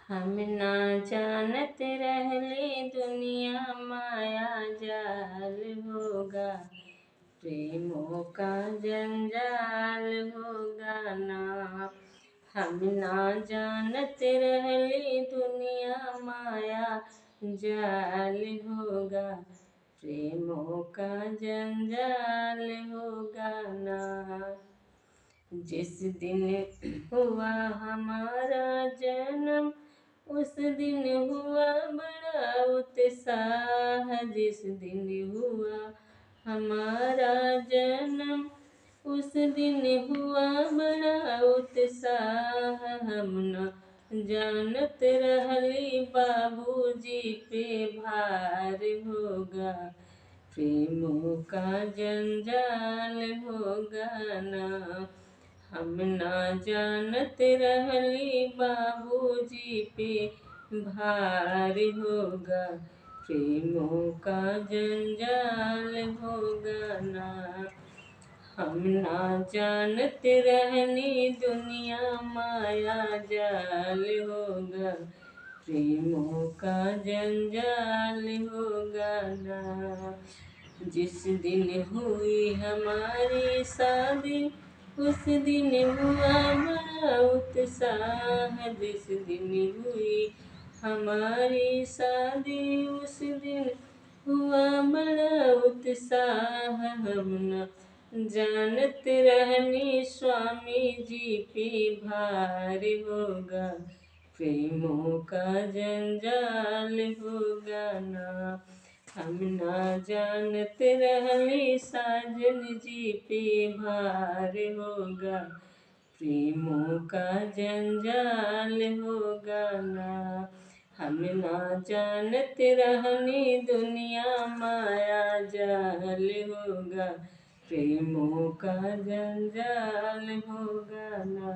हम ना जानत रहले दुनिया माया जाल होगा, प्रेमों का जंजाल होगा ना। हम ना जानत रहले दुनिया माया जाल होगा, प्रेमों का जंजाल होगा ना। जिस दिन हुआ हमारा जन्म, उस दिन हुआ बड़ा उत्साह। जिस दिन हुआ हमारा जन्म, उस दिन हुआ बड़ा उत्साह। हम न जानत रहली बाबूजी पे भार होगा, प्रेमों का जंजाल होगा ना। हम ना जानत रहली बाबूजी पे भार होगा, प्रेमों का जंजाल होगा ना। हम ना जानत रहनी दुनिया माया जाल होगा, प्रेमों का जंजाल होगा ना। जिस दिन हुई हमारी शादी, उस दिन हुआ बड़ा उत्साह। जिस दिन हुई हमारी शादी, उस दिन हुआ बड़ा उत्साह। हम न जानत रहनी स्वामी जी पे भार होगा, प्रेमों का जंजाल होगा ना। हम ना जानत रहली साजन जी पे भार होगा, प्रेमों का जंजाल होगा ना। हम ना जानत रहनी दुनिया माया जाल होगा, प्रेमों का जंजाल होगा ना।